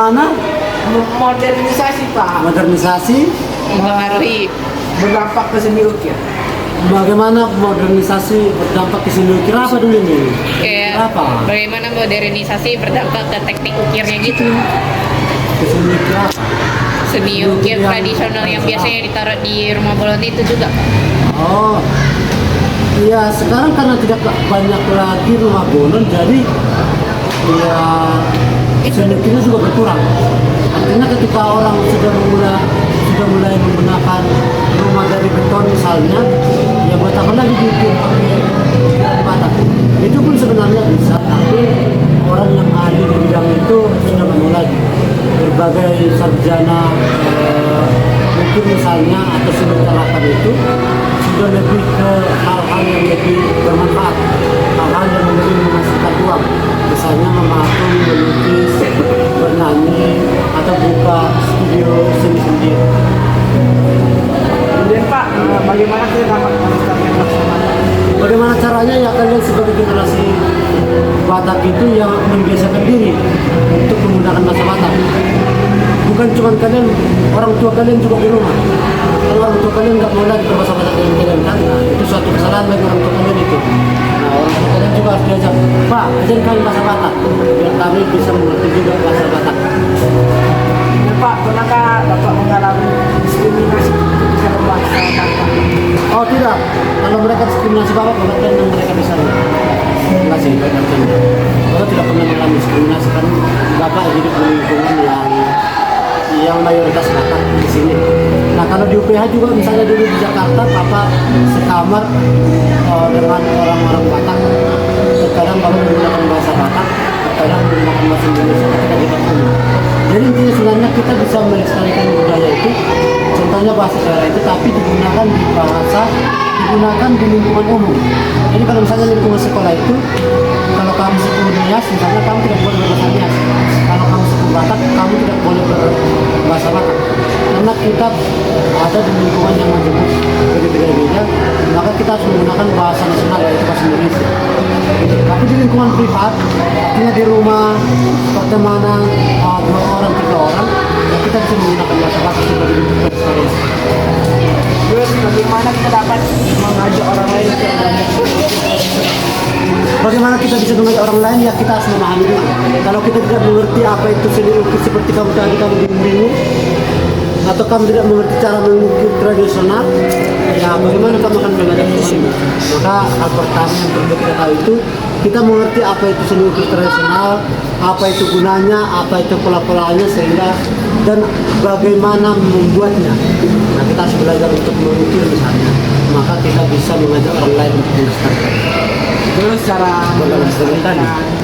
Mana Modernisasi Pak, modernisasi? mempengaruhi berdampak ke seni ukir. Bagaimana modernisasi berdampak ke seni ukir apa dulu ini? kayak Apa? bagaimana modernisasi berdampak ke teknik ukirnya gitu. Ke seni ukir apa? Seni ukir tradisional yang biasanya ditaruh di rumah bolon itu juga. Oh, iya sekarang karena tidak banyak lagi rumah bolon, jadi ya seni ukirnya juga berkurang. Artinya ketika orang sudah mulai menggunakan rumah dari beton misalnya, ya buat apa lagi diukir pakai bata? Itu pun sebenarnya bisa, tapi orang yang ahli di bidang itu sudah mau lagi berbagai sarjana mungkin misalnya atau seni terapan itu sudah lebih ke hal-hal yang lebih bermanfaat, hal-hal yang lebih menghasilkan uang, misalnya mematung, melukis, bernyanyi, atau buka studio seni sendiri. Kemudian Pak, bagaimana kita dapat melestarikan bersama? Bagaimana caranya ya kalian sebagai generasi Batak itu yang membiasakan diri untuk menggunakan bahasa Batak. Bukan cuma kalian, orang tua kalian juga di rumah. Kalau orang tua kalian nggak mau lagi berbahasa Batak dengan kalian kan, nah, itu suatu kesalahan bagi orang tua kalian itu. Nah orang tua kalian juga harus diajak, Pak, ajarin kami bahasa Batak, biar kami bisa mengerti juga bahasa Batak. Ya Pak, pernahkah Bapak mengalami diskriminasi ketika berbahasa Batak? Oh tidak, kalau mereka diskriminasi Bapak yang mereka bisa enggak sih, baik artinya. Bapak tidak pernah mengalami diskriminasi kan Bapak hidup di lingkungan yang mayoritas Batak di sini. Nah kalau di UPH juga misalnya dulu di Jakarta, Bapak sekamar dengan orang-orang Batak. Terkadang Bapak menggunakan bahasa Batak, terkadang menggunakan bahasa Indonesia ketika di umum. Jadi intinya sebenarnya kita bisa melestarikan budaya itu, contohnya bahasa daerah itu, tapi digunakan di lingkungan umum. Jadi kalau misalnya di lingkungan sekolah itu, kalau kamu suku Nias, misalnya kamu tidak boleh berbahasa Nias. Kalau kamu suku Batak, kamu tidak boleh berbahasa Batak. Karena kita ada di lingkungan yang majemuk berbeda-beda, maka kita harus menggunakan bahasa nasional yaitu bahasa Indonesia. Tapi di lingkungan privat, artinya di rumah, pertemanan, 2 orang, 3 orang, ya kita bisa menggunakan bahasa Batak sebagai bentuk pelestarian. Terus bagaimana kita dapat mengajak orang lain untuk belajar? Bagaimana kita bisa mengajak orang lain? Ya kita harus memahami dulu. Kalau kita tidak mengerti apa itu seni lukis seperti kamu tadi, kamu bingung-bingung, atau kamu tidak mengerti cara mengukir tradisional, ya bagaimana kamu akan mengajak temanmu? Maka hal pertama yang perlu kita tahu itu kita mengerti apa itu seni lukis tradisional, apa itu gunanya, apa itu pola-polanya, sehingga dan bagaimana membuatnya. Nah kita harus belajar untuk mengukir misalnya, maka kita bisa mengajak orang lain untuk melestarikan. Terus cara melestarikan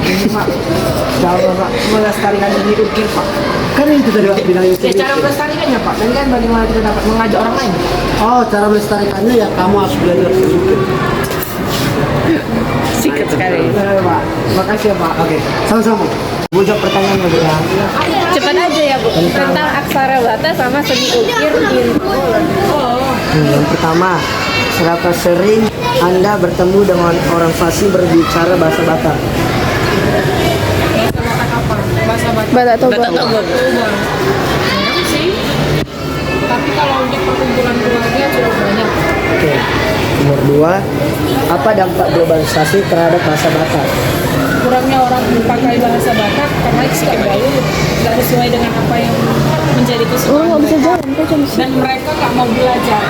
ini Pak, cara melestarikan seni ukir Pak. Kan itu tadi waktu bilang itu. Cara melestarikannya Pak, dan kan bagaimana kita dapat mengajak orang lain? Oh, cara melestarikannya ya kamu harus belajar seni ukir. Sikat sekali. Pak, makasih ya Pak. Oke, sama-sama. Mau jawab pertanyaannya Bu ya? Cepat aja ya Bu, tentang aksara Batak sama seni ukir di Bolon. Yang pertama, seberapa sering Anda bertemu dengan orang fasih berbicara bahasa Batak? Batak Toba. Batak Toba. Banyak sih. Tapi kalau untuk perkumpulan keluarga cukup banyak. Oke. Nomor 2, apa dampak globalisasi terhadap bahasa Batak? Kurangnya orang pakai bahasa Batak karena sikap gaul nggak sesuai dengan apa yang menjadi kesukaan mereka. Dan mereka nggak mau belajar.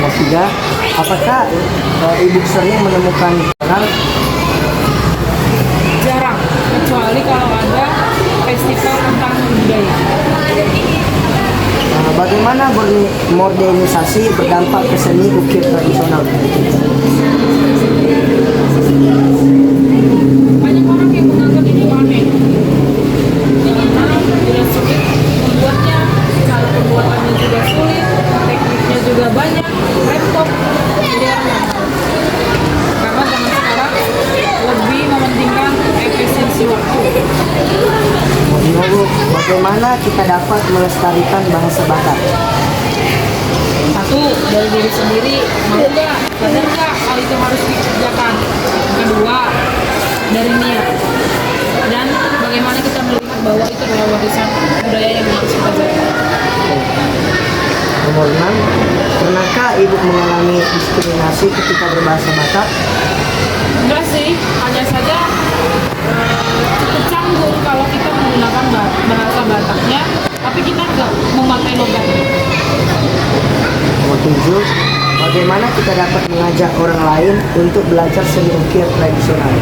Nomor 3, apakah Ibu sering menemukan orang Jarang, kecuali kalau ada festival tentang budaya. bagaimana modernisasi berdampak ke seni ukir tradisional? Banyak orang yang menganggap itu aneh karena tidak sulit membuatnya, cara pembuatannya juga sulit, tekniknya juga banyak, repot, jadi orang nggak mau. Karena zaman sekarang lebih mementingkan efisiensi waktu. Bagaimana kita dapat melestarikan bahasa Batak? Satu, dari diri sendiri, mau nggak, sadar nggak hal itu harus dikerjakan. Kedua, dari niat. Dan bagaimana kita melihat bahwa itu adalah warisan budaya yang harus kita jaga. Nomor 6, pernahkah ibu mengalami diskriminasi ketika berbahasa Batak? Enggak sih, hanya saja cukup canggung kalau kita menggunakan bahasa Bataknya, tapi kita nggak memakai logatnya. Nomor 7, bagaimana kita dapat mengajak orang lain untuk belajar seni ukir tradisional?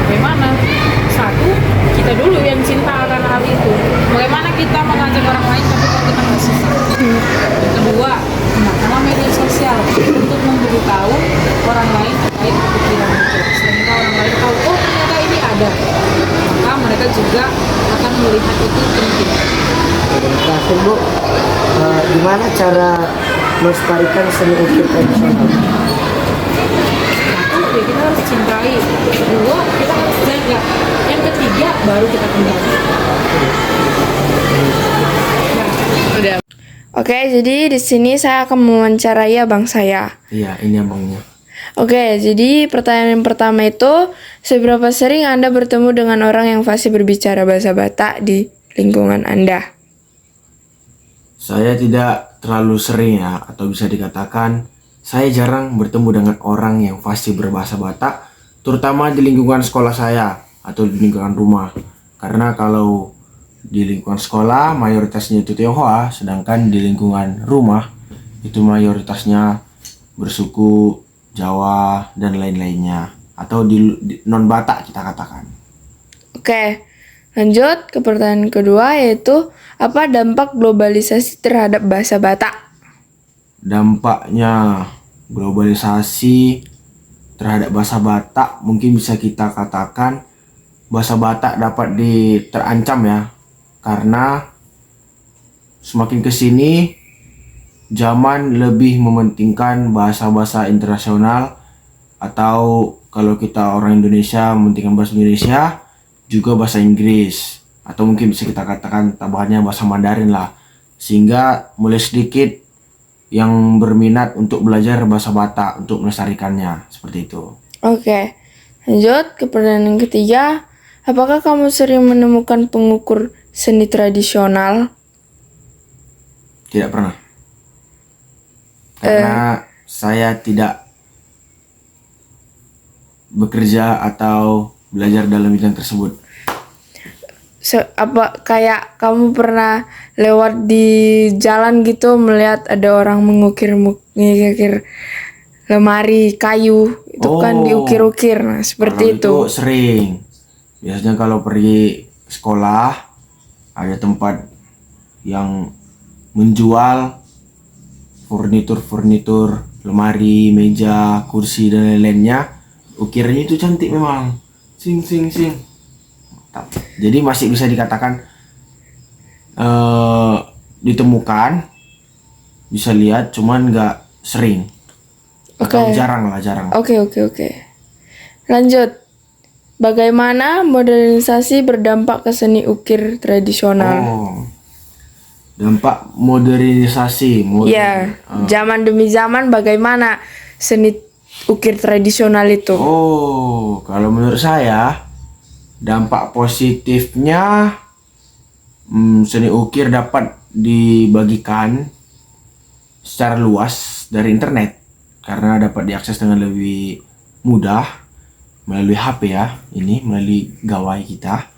Bagaimana? Satu, kita dulu yang cinta akan hal itu. Bagaimana kita mengajak orang lain tapi kalau kita nggak suka? Yang kedua, gunakanlah media sosial untuk memberitahu orang lain terkait pikiran itu. Sehingga orang lain tahu, oh ternyata ini ada. Maka mereka juga akan melihat itu penting. Dan terakhir Bu, gimana cara melestarikan seni ukir tradisional? Satu, ya kita harus cintai. Kedua, kita harus jaga. Yang ketiga, baru kita kembali. Oke, jadi di sini saya akan mewawancarai abang saya. Iya, ini abangnya. Oke, jadi pertanyaan yang pertama itu, seberapa sering Anda bertemu dengan orang yang fasih berbicara bahasa Batak di lingkungan Anda? Saya tidak terlalu sering ya, atau bisa dikatakan saya jarang bertemu dengan orang yang fasih berbahasa Batak, terutama di lingkungan sekolah saya atau di lingkungan rumah. Karena kalau di lingkungan sekolah mayoritasnya itu Tionghoa, sedangkan di lingkungan rumah itu mayoritasnya bersuku Jawa dan lain-lainnya, atau di non Batak kita katakan. Oke, lanjut ke pertanyaan kedua, yaitu apa dampak globalisasi terhadap bahasa Batak? Dampaknya globalisasi terhadap bahasa Batak mungkin bisa kita katakan bahasa Batak dapat terancam ya, karena semakin kesini zaman lebih mementingkan bahasa-bahasa internasional, atau kalau kita orang Indonesia mementingkan bahasa Indonesia juga bahasa Inggris, atau mungkin bisa kita katakan tambahannya bahasa Mandarin lah, sehingga mulai sedikit yang berminat untuk belajar bahasa Batak untuk melestarikannya, seperti itu. Oke, lanjut ke pertanyaan yang ketiga, apakah kamu sering menemukan pengukur seni tradisional? Tidak pernah, karena saya tidak bekerja atau belajar dalam bidang tersebut. Apa kayak kamu pernah lewat di jalan gitu melihat ada orang mengukir lemari kayu itu kan diukir-ukir, nah seperti Kalau itu. sering. Biasanya kalau pergi sekolah ada tempat yang menjual furnitur, lemari, meja, kursi dan lain-lainnya. Ukirnya itu cantik memang. Sing. Mantap. Jadi masih bisa dikatakan ditemukan, bisa lihat, cuman nggak sering. Atau Oke. jarang. Oke. Lanjut. Bagaimana modernisasi berdampak ke seni ukir tradisional? Dampak modernisasi. Ya, zaman demi zaman bagaimana seni ukir tradisional itu? Kalau menurut saya dampak positifnya seni ukir dapat dibagikan secara luas dari internet karena dapat diakses dengan lebih mudah melalui HP ya, ini melalui gawai kita.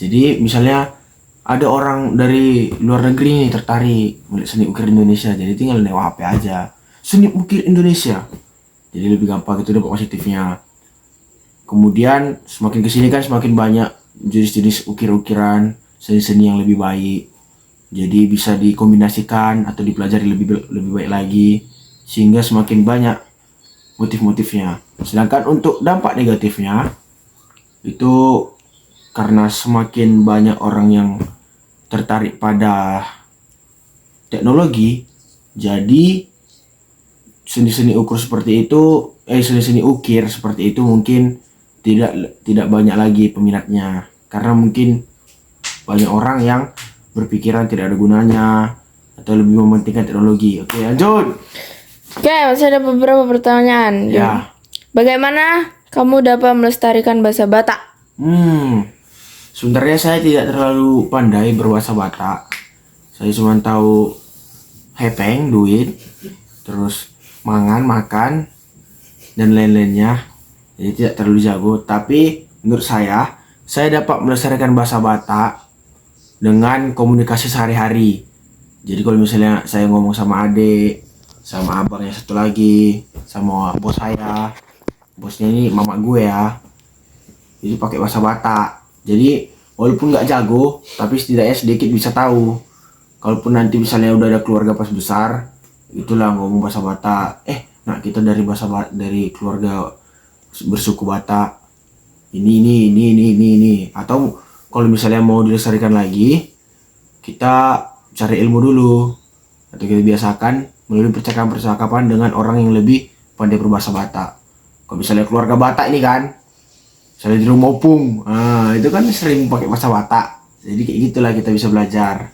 Jadi misalnya ada orang dari luar negeri nih tertarik melihat seni ukir Indonesia, jadi tinggal nyewa HP aja, seni ukir Indonesia, jadi lebih gampang, itu dampak positifnya. Kemudian semakin kesini kan semakin banyak jenis-jenis ukir-ukiran, seni-seni yang lebih baik, jadi bisa dikombinasikan atau dipelajari lebih baik lagi, sehingga semakin banyak motif-motifnya. Sedangkan untuk dampak negatifnya itu karena semakin banyak orang yang tertarik pada teknologi, jadi seni-seni seni-seni ukir seperti itu mungkin tidak banyak lagi peminatnya, karena mungkin banyak orang yang berpikiran tidak ada gunanya atau lebih mementingkan teknologi. Oke, lanjut. Oke, masih ada beberapa pertanyaan. Ya. Bagaimana kamu dapat melestarikan bahasa Batak? Sebenarnya saya tidak terlalu pandai berbahasa Batak. Saya cuma tahu hepeng, duit, terus mangan, makan, dan lain-lainnya. Jadi tidak terlalu jago. Tapi menurut saya dapat melestarikan bahasa Batak dengan komunikasi sehari-hari. Jadi kalau misalnya saya ngomong sama adik, sama abang yang satu lagi, sama bos saya, bosnya ini mama gue ya, jadi pakai bahasa Batak. Jadi walaupun nggak jago, tapi setidaknya sedikit bisa tahu. Kalaupun nanti misalnya udah ada keluarga pas besar, itulah ngomong bahasa Batak. Nah kita dari dari keluarga bersuku Batak. Ini. Atau kalau misalnya mau dilestarikan lagi, kita cari ilmu dulu. Atau kita biasakan melalui percakapan dengan orang yang lebih pandai berbahasa Batak. Kalau misalnya keluarga Batak ini kan, misalnya di rumah opung, itu kan sering pakai bahasa Batak. Jadi kayak gitulah kita bisa belajar.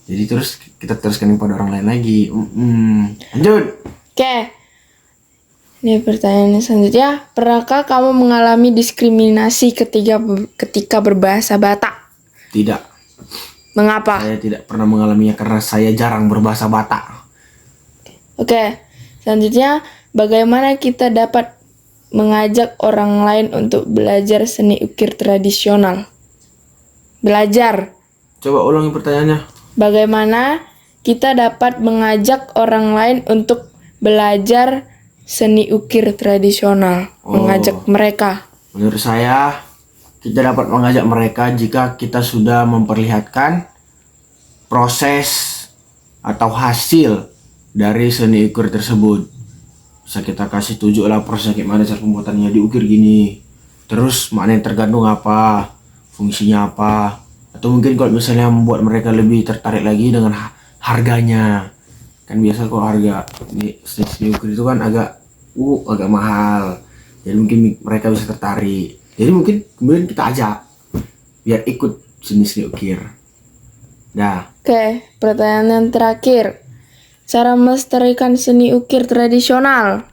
Jadi terus kita teruskan kepada orang lain lagi. Lanjut. Oke. Ini pertanyaan selanjutnya. Pernahkah kamu mengalami diskriminasi ketika berbahasa Batak? Tidak. Mengapa? Saya tidak pernah mengalaminya karena saya jarang berbahasa Batak. Oke. Selanjutnya, bagaimana kita dapat mengajak orang lain untuk belajar seni ukir tradisional? Belajar. Coba ulangi pertanyaannya. Bagaimana kita dapat mengajak orang lain untuk belajar seni ukir tradisional? Mengajak mereka. Menurut saya, kita dapat mengajak mereka jika kita sudah memperlihatkan proses atau hasil dari seni ukir tersebut. Bisa kita kasih tunjuk lah prosesnya gimana, cara pembuatannya diukir gini. Terus makna yang tergantung apa, fungsinya apa. Atau mungkin kalau misalnya membuat mereka lebih tertarik lagi dengan harganya. Kan biasa kalau harga di seni ukir itu kan agak mahal. Jadi mungkin mereka bisa tertarik. Jadi mungkin kemudian kita ajak biar ikut seni ukir. Dah. Oke, pertanyaan yang terakhir. Cara melestarikan seni ukir tradisional.